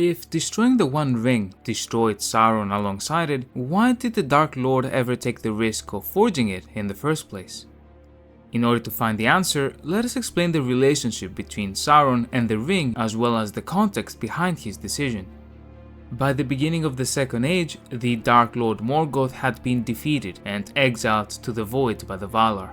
If destroying the One Ring destroyed Sauron alongside it, why did the Dark Lord ever take the risk of forging it in the first place? In order to find the answer, let us explain the relationship between Sauron and the ring as well as the context behind his decision. By the beginning of the Second Age, the Dark Lord Morgoth had been defeated and exiled to the Void by the Valar.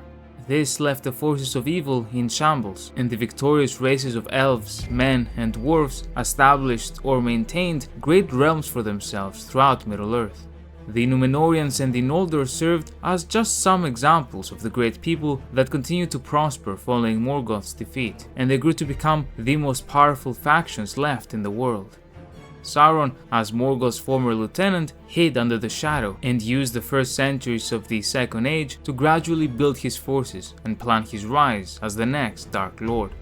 This left the forces of evil in shambles, and the victorious races of elves, men, and dwarves established or maintained great realms for themselves throughout Middle-earth. The Númenóreans and the Noldor served as just some examples of the great people that continued to prosper following Morgoth's defeat, and they grew to become the most powerful factions left in the world. Sauron, as Morgoth's former lieutenant, hid under the shadow and used the first centuries of the Second Age to gradually build his forces and plan his rise as the next Dark Lord.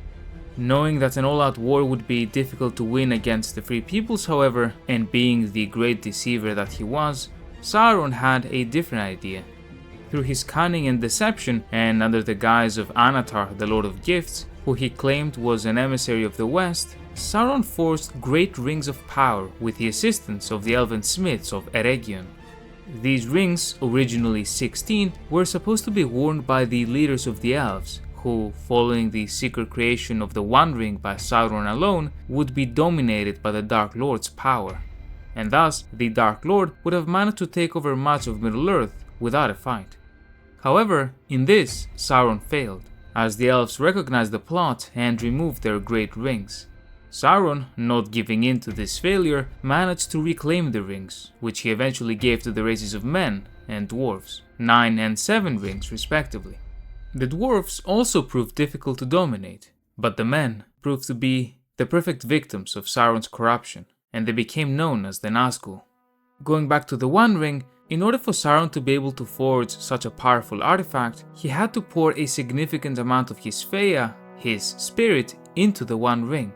Knowing that an all-out war would be difficult to win against the Free Peoples, however, and being the great deceiver that he was, Sauron had a different idea. Through his cunning and deception, and under the guise of Anatar, the Lord of Gifts, who he claimed was an emissary of the West, Sauron forged great rings of power with the assistance of the elven smiths of Eregion. These rings, originally 16, were supposed to be worn by the leaders of the elves, who, following the secret creation of the One Ring by Sauron alone, would be dominated by the Dark Lord's power. And thus, the Dark Lord would have managed to take over much of Middle-earth without a fight. However, in this, Sauron failed, as the elves recognized the plot and removed their great rings. Sauron, not giving in to this failure, managed to reclaim the rings, which he eventually gave to the races of men and dwarves, 9 and 7 rings respectively. The dwarves also proved difficult to dominate, but the men proved to be the perfect victims of Sauron's corruption, and they became known as the Nazgûl. Going back to the One Ring, in order for Sauron to be able to forge such a powerful artifact, he had to pour a significant amount of his Feia, his spirit, into the One Ring.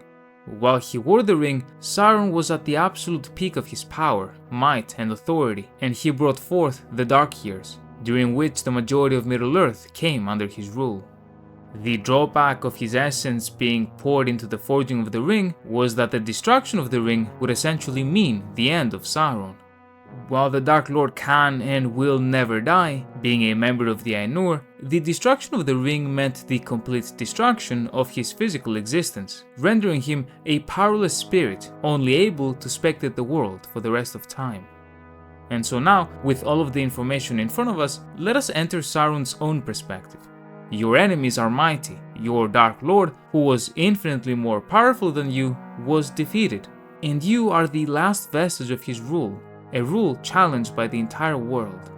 While he wore the ring, Sauron was at the absolute peak of his power, might, and authority, and he brought forth the Dark Years, during which the majority of Middle-earth came under his rule. The drawback of his essence being poured into the forging of the ring was that the destruction of the ring would essentially mean the end of Sauron. While the Dark Lord can and will never die, being a member of the Ainur, the destruction of the ring meant the complete destruction of his physical existence, rendering him a powerless spirit only able to spectate the world for the rest of time. And so now, with all of the information in front of us, let us enter Sauron's own perspective. Your enemies are mighty. Your Dark Lord, who was infinitely more powerful than you, was defeated, and you are the last vestige of his rule, a rule challenged by the entire world.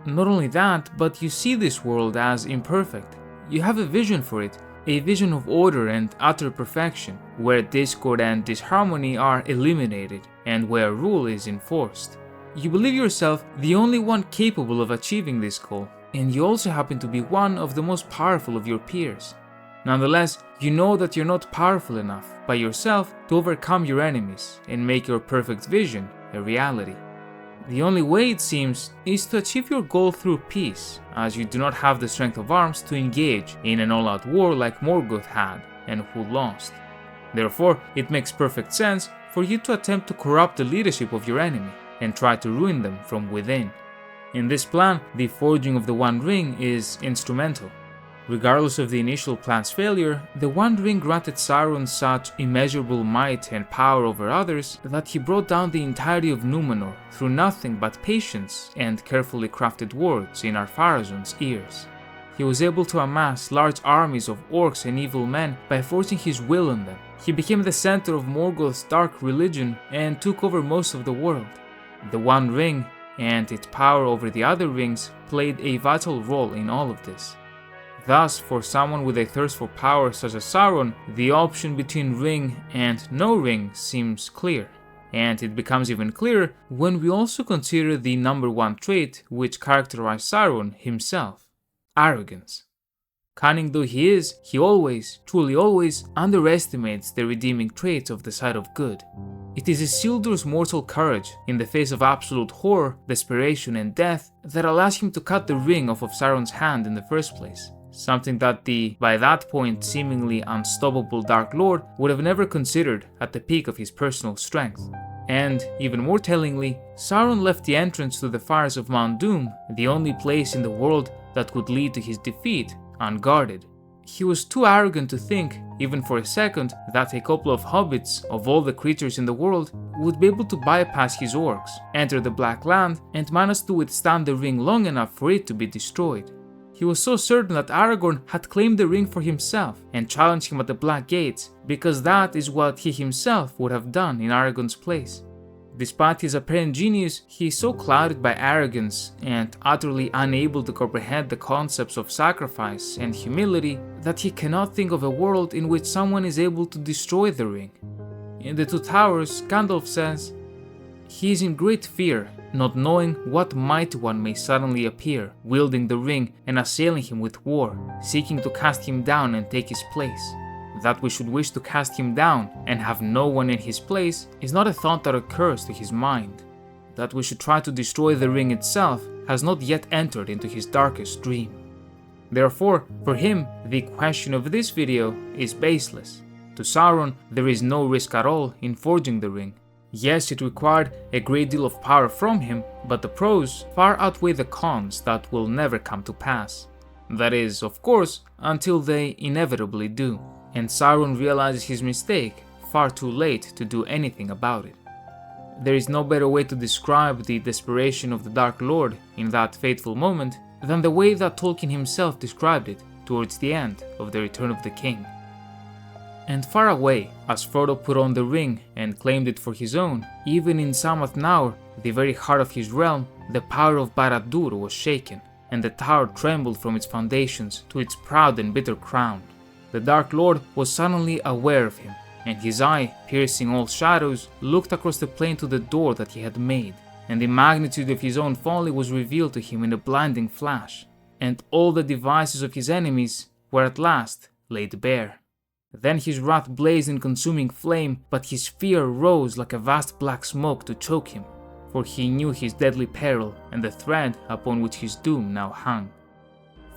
Not only that, but you see this world as imperfect. You have a vision for it, a vision of order and utter perfection, where discord and disharmony are eliminated, and where rule is enforced. You believe yourself the only one capable of achieving this goal, and you also happen to be one of the most powerful of your peers. Nonetheless, you know that you're not powerful enough by yourself to overcome your enemies and make your perfect vision a reality. The only way, it seems, is to achieve your goal through peace, as you do not have the strength of arms to engage in an all-out war like Morgoth had, and who lost. Therefore, it makes perfect sense for you to attempt to corrupt the leadership of your enemy, and try to ruin them from within. In this plan, the forging of the One Ring is instrumental. Regardless of the initial plan's failure, the One Ring granted Sauron such immeasurable might and power over others that he brought down the entirety of Númenor through nothing but patience and carefully crafted words in Ar-Pharazôn's ears. He was able to amass large armies of orcs and evil men by forcing his will on them. He became the center of Morgoth's dark religion and took over most of the world. The One Ring and its power over the other rings played a vital role in all of this. Thus, for someone with a thirst for power such as Sauron, the option between ring and no ring seems clear. And it becomes even clearer when we also consider the number one trait which characterized Sauron himself: arrogance. Cunning though he is, he always, truly always, underestimates the redeeming traits of the side of good. It is Isildur's mortal courage, in the face of absolute horror, desperation, and death, that allows him to cut the ring off of Sauron's hand in the first place, something that the, by that point, seemingly unstoppable Dark Lord would have never considered at the peak of his personal strength. And, even more tellingly, Sauron left the entrance to the fires of Mount Doom, the only place in the world that could lead to his defeat, unguarded. He was too arrogant to think, even for a second, that a couple of hobbits, of all the creatures in the world, would be able to bypass his orcs, enter the Black Land, and manage to withstand the ring long enough for it to be destroyed. He was so certain that Aragorn had claimed the ring for himself and challenged him at the Black Gates, because that is what he himself would have done in Aragorn's place. Despite his apparent genius, he is so clouded by arrogance and utterly unable to comprehend the concepts of sacrifice and humility that he cannot think of a world in which someone is able to destroy the ring. In The Two Towers, Gandalf says, "He is in great fear, not knowing what mighty one may suddenly appear, wielding the ring and assailing him with war, seeking to cast him down and take his place. That we should wish to cast him down and have no one in his place is not a thought that occurs to his mind. That we should try to destroy the ring itself has not yet entered into his darkest dream." Therefore, for him, the question of this video is baseless. To Sauron, there is no risk at all in forging the ring. Yes, it required a great deal of power from him, but the pros far outweigh the cons that will never come to pass. That is, of course, until they inevitably do. And Sauron realizes his mistake far too late to do anything about it. There is no better way to describe the desperation of the Dark Lord in that fateful moment than the way that Tolkien himself described it towards the end of The Return of the King. And far away, as Frodo put on the ring and claimed it for his own, even in Sammath Naur, the very heart of his realm, the power of Barad-dûr was shaken, and the tower trembled from its foundations to its proud and bitter crown. The Dark Lord was suddenly aware of him, and his eye, piercing all shadows, looked across the plain to the door that he had made, and the magnitude of his own folly was revealed to him in a blinding flash, and all the devices of his enemies were at last laid bare. Then his wrath blazed in consuming flame, but his fear rose like a vast black smoke to choke him, for he knew his deadly peril and the thread upon which his doom now hung.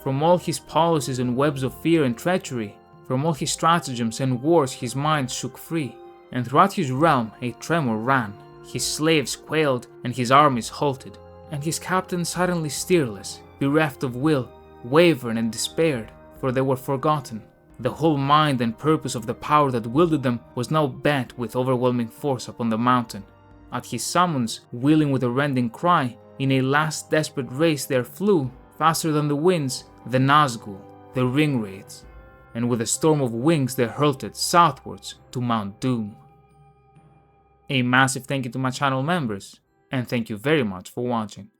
From all his policies and webs of fear and treachery, from all his stratagems and wars his mind shook free, and throughout his realm a tremor ran. His slaves quailed, and his armies halted, and his captains suddenly steerless, bereft of will, wavered and despaired, for they were forgotten. The whole mind and purpose of the power that wielded them was now bent with overwhelming force upon the mountain. At his summons, wheeling with a rending cry, in a last desperate race there flew, faster than the winds, the Nazgûl, the Ringwraiths, and with a storm of wings they hurled it southwards to Mount Doom. A massive thank you to my channel members, and thank you very much for watching.